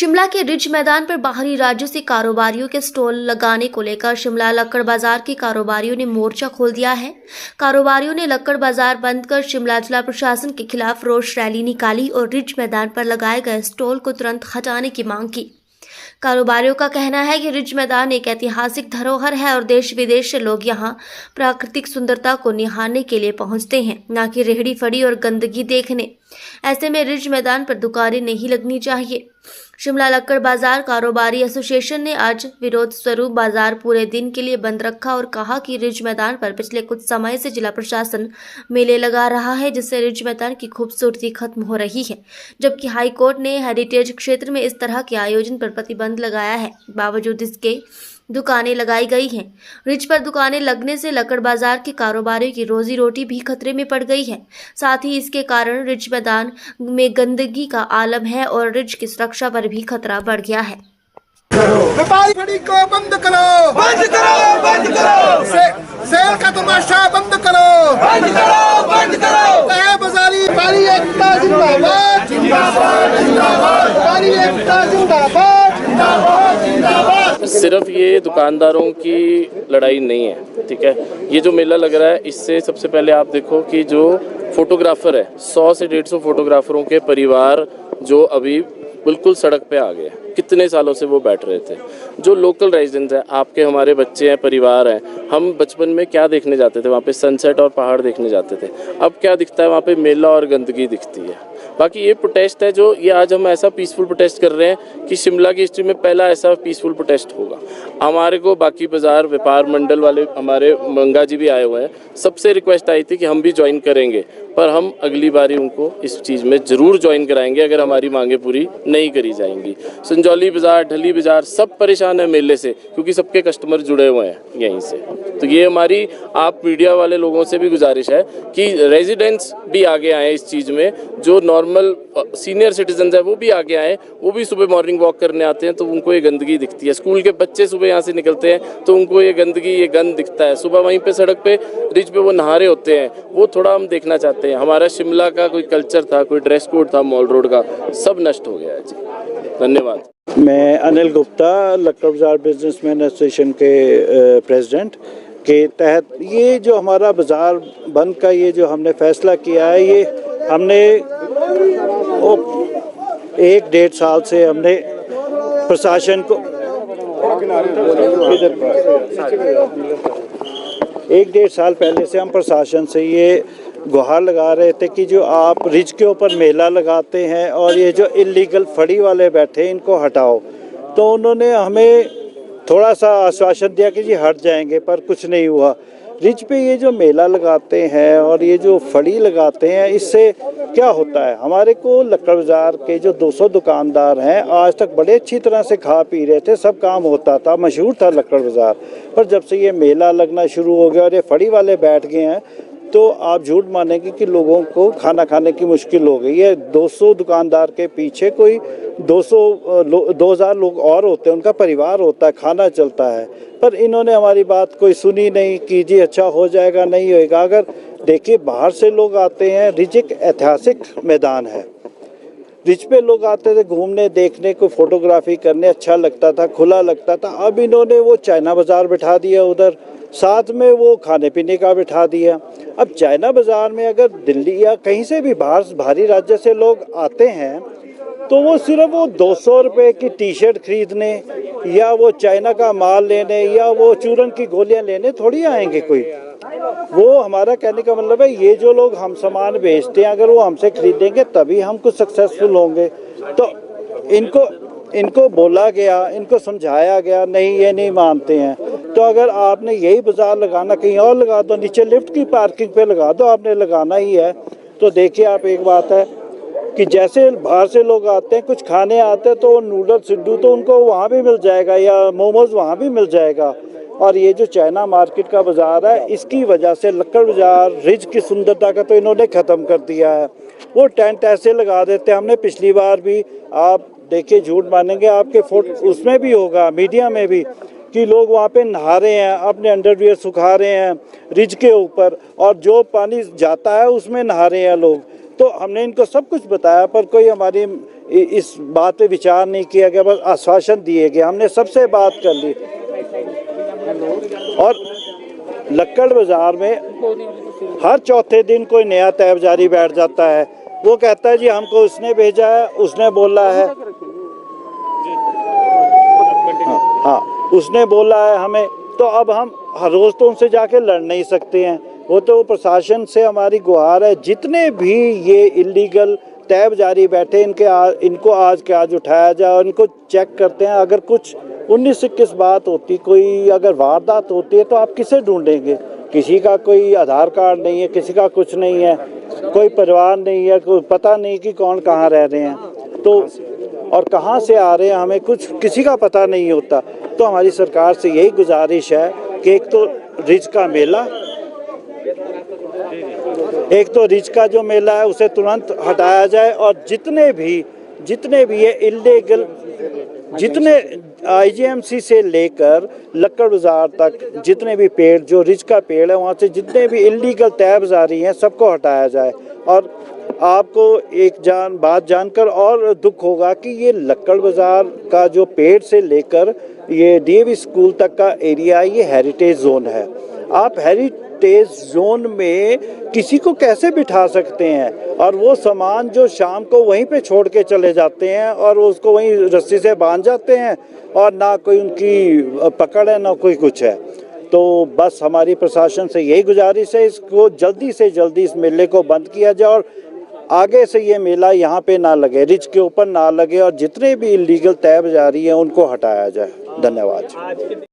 शिमला के रिज मैदान पर बाहरी राज्यों से कारोबारियों के स्टॉल लगाने को लेकर शिमला लक्कड़ बाजार के कारोबारियों ने मोर्चा खोल दिया है। कारोबारियों ने लक्कड़ बाजार बंद कर शिमला जिला प्रशासन के खिलाफ रोष रैली निकाली और रिज मैदान पर लगाए गए स्टॉल को तुरंत हटाने की मांग की। कारोबारियों का कहना है कि रिज मैदान एक ऐतिहासिक धरोहर है और देश विदेश से लोग यहां प्राकृतिक सुंदरता को निहारने के लिए पहुंचते हैं, न कि रेहड़ी फड़ी और गंदगी देखने। ऐसे में रिज मैदान पर दुकानें नहीं लगनी चाहिए। शिमला लक्कड़ बाजार कारोबारी एसोसिएशन ने आज विरोध स्वरूप बाजार पूरे दिन के लिए बंद रखा और कहा कि रिज मैदान पर पिछले कुछ समय से जिला प्रशासन मेले लगा रहा है, जिससे रिज मैदान की खूबसूरती खत्म हो रही है, जबकि हाई कोर्ट ने हेरिटेज क्षेत्र में इस तरह के आयोजन पर प्रतिबंध लगाया है। बावजूद इसके दुकानें लगाई गई हैं। रिज पर दुकानें लगने से लक्कड़ बाजार के कारोबारियों की रोजी रोटी भी खतरे में पड़ गई है। साथ ही इसके कारण रिज मैदान में गंदगी का आलम है और रिज की सुरक्षा पर भी खतरा बढ़ गया है। व्यापारी फड़ी को बंद करो, बंद करो, बंद करो। सेल का तमाशा बंद करो, बंद करो, बंद करो। बाजारी व्यापारी एकता जिंदाबाद, जिंदाबाद, जिंदाबाद। व्यापारी एकता जिंदाबाद, जिंदाबाद, जिंदाबाद। सिर्फ ये दुकानदारों की लड़ाई नहीं है, ठीक है। ये जो मेला लग रहा है, इससे सबसे पहले आप देखो कि जो फोटोग्राफर है, 100 से 150 फोटोग्राफरों के परिवार जो अभी बिल्कुल सड़क पे आ गए। कितने सालों से वो बैठ रहे थे। जो लोकल रेजिडेंट्स हैं, आपके हमारे बच्चे हैं, परिवार हैं, हम बचपन में क्या देखने जाते थे? वहाँ पे सनसेट और पहाड़ देखने जाते थे। अब क्या दिखता है? वहाँ पे मेला और गंदगी दिखती है। बाकी ये प्रोटेस्ट है जो ये आज हम ऐसा पीसफुल प्रोटेस्ट कर रहे हैं कि शिमला की हिस्ट्री में पहला ऐसा पीसफुल प्रोटेस्ट होगा। हमारे को बाकी बाजार व्यापार मंडल वाले हमारे मंगा जी भी आए हुए हैं, सबसे रिक्वेस्ट आई थी कि हम भी ज्वाइन करेंगे, पर हम अगली बारी उनको इस चीज़ में ज़रूर ज्वाइन कराएंगे अगर हमारी मांगें पूरी नहीं करी जाएंगी। संजौली बाज़ार, ढली बाज़ार सब परेशान है मेले से, क्योंकि सबके कस्टमर जुड़े हुए हैं यहीं से। तो ये हमारी आप मीडिया वाले लोगों से भी गुजारिश है कि रेजिडेंट्स भी आगे आए इस चीज़ में। जो नॉर्मल सीनियर सिटीजन है वो भी आगे आए, वो भी सुबह मॉर्निंग वॉक करने आते हैं तो उनको ये गंदगी दिखती है। स्कूल के बच्चे सुबह यहाँ से निकलते हैं तो उनको ये गंदगी, ये गंद दिखता है। सुबह वहीं पे सड़क पे रिज पे वो नहा रहे होते हैं, वो थोड़ा हम देखना चाहते हैं। हमारा शिमला का कोई कल्चर था, कोई ड्रेस कोड था मॉल रोड का, सब नष्ट हो गया है जी। धन्यवाद। मैं अनिल गुप्ता, लक्कड़ बाजार बिजनेसमैन एसोसिएशन के प्रेसिडेंट के तहत ये जो हमारा बाज़ार बंद का ये जो हमने फैसला किया है, ये हमने 1-1.5 साल से हमने प्रशासन को 1-1.5 साल पहले से हम प्रशासन से ये गुहार लगा रहे थे कि जो आप रिज के ऊपर मेला लगाते हैं और ये जो इलीगल फड़ी वाले बैठे इनको हटाओ। तो उन्होंने हमें थोड़ा सा आश्वासन दिया कि जी हट जाएंगे, पर कुछ नहीं हुआ। रिज पे ये जो मेला लगाते हैं और ये जो फड़ी लगाते हैं, इससे क्या होता है? हमारे को लक्कड़ बाजार के जो 200 दुकानदार हैं, आज तक बड़े अच्छी तरह से खा पी रहे थे, सब काम होता था, मशहूर था लक्कड़ बाजार। पर जब से ये मेला लगना शुरू हो गया और ये फड़ी वाले बैठ गए हैं, तो आप झूठ मानेंगे कि लोगों को खाना खाने की मुश्किल हो गई है। 200 दुकानदार के पीछे कोई 2000 लोग और होते हैं, उनका परिवार होता है, खाना चलता है। पर इन्होंने हमारी बात कोई सुनी नहीं कि जी अच्छा हो जाएगा, नहीं होएगा। अगर देखिए बाहर से लोग आते हैं, रिज एक ऐतिहासिक मैदान है। रिज पे लोग आते थे घूमने, देखने को, फोटोग्राफी करने, अच्छा लगता था, खुला लगता था। अब इन्होंने वो चाइना बाज़ार बिठा दिया उधर, साथ में वो खाने पीने का बिठा दिया। अब चाइना बाज़ार में अगर दिल्ली या कहीं से भी बाहरी राज्य से लोग आते हैं तो वो सिर्फ वो 200 रुपये की टी शर्ट खरीदने या वो चाइना का माल लेने या वो चूरन की गोलियां लेने थोड़ी आएंगे कोई। वो हमारा कहने का मतलब है, ये जो लोग हम सामान बेचते हैं, अगर वो हमसे खरीदेंगे तभी हम कुछ सक्सेसफुल होंगे। तो इनको बोला गया, इनको समझाया गया, नहीं ये नहीं मानते हैं। तो अगर आपने यही बाज़ार लगाना, कहीं और लगा दो, नीचे लिफ्ट की पार्किंग पे लगा दो, आपने लगाना ही है। तो देखिए आप, एक बात है कि जैसे बाहर से लोग आते हैं, कुछ खाने आते हैं, तो नूडल सिड्डू तो उनको वहाँ भी मिल जाएगा या मोमोज वहाँ भी मिल जाएगा। और ये जो चाइना मार्केट का बाज़ार है, इसकी वजह से लक्कड़ बाज़ार रिज की सुंदरता का तो इन्होंने ख़त्म कर दिया है। वो टेंट ऐसे लगा देते हैं। हमने पिछली बार भी, आप देखिए झूठ मानेंगे, आपके फोटो उसमें भी होगा, मीडिया में भी, कि लोग वहाँ पे नहा रहे हैं, अपने अंडरवियर सुखा रहे हैं रिज के ऊपर, और जो पानी जाता है उसमें नहा रहे हैं लोग। तो हमने इनको सब कुछ बताया, पर कोई हमारी इस बात पे विचार नहीं किया गया, बस आश्वासन दिए गए। हमने सबसे बात कर ली। और लक्कड़ बाजार में हर चौथे दिन कोई नया तैबजारी बैठ जाता है। वो कहता है जी हमको उसने भेजा है, उसने बोला है, हाँ उसने बोला है हमें। तो अब हम हर रोज़ तो उनसे जाके लड़ नहीं सकते हैं। वो तो प्रशासन से हमारी गुहार है, जितने भी ये इलीगल तैबजारी बैठे इनको आज के आज उठाया जाए और इनको चेक करते हैं। अगर कुछ 19-21 बात होती, कोई अगर वारदात होती है तो आप किसे ढूंढेंगे? किसी का कोई आधार कार्ड नहीं है, किसी का कुछ नहीं है, कोई परिवार नहीं है, कोई पता नहीं कि कौन कहाँ रह रहे हैं तो और कहाँ से आ रहे हैं, हमें कुछ किसी का पता नहीं होता। तो हमारी सरकार से यही गुजारिश है कि एक तो रिज का मेला, का जो मेला है उसे तुरंत हटाया जाए और जितने भी ये इलीगल, जितने आईजीएमसी से लेकर लक्कड़ बाजार तक जितने भी पेड़, जो रिज का पेड़ है वहाँ से जितने भी इलीगल तैबजारी हैं सबको हटाया जाए। और आपको एक बात जानकर और दुख होगा कि ये लक्कड़ बाजार का जो पेड़ से लेकर ये डीएवी स्कूल तक का एरिया ये हेरिटेज जोन है। आप हेरिटेज जोन में किसी को कैसे बिठा सकते हैं? और वो सामान जो शाम को वहीं पे छोड़ के चले जाते हैं और उसको वहीं रस्सी से बांध जाते हैं और ना कोई उनकी पकड़ है ना कोई कुछ है। तो बस हमारी प्रशासन से यही गुजारिश है, इसको जल्दी से जल्दी इस मेले को बंद किया जाए और आगे से ये मेला यहाँ पे ना लगे, रिज के ऊपर ना लगे और जितने भी इलीगल तैबजारी हैं उनको हटाया जाए। धन्यवाद।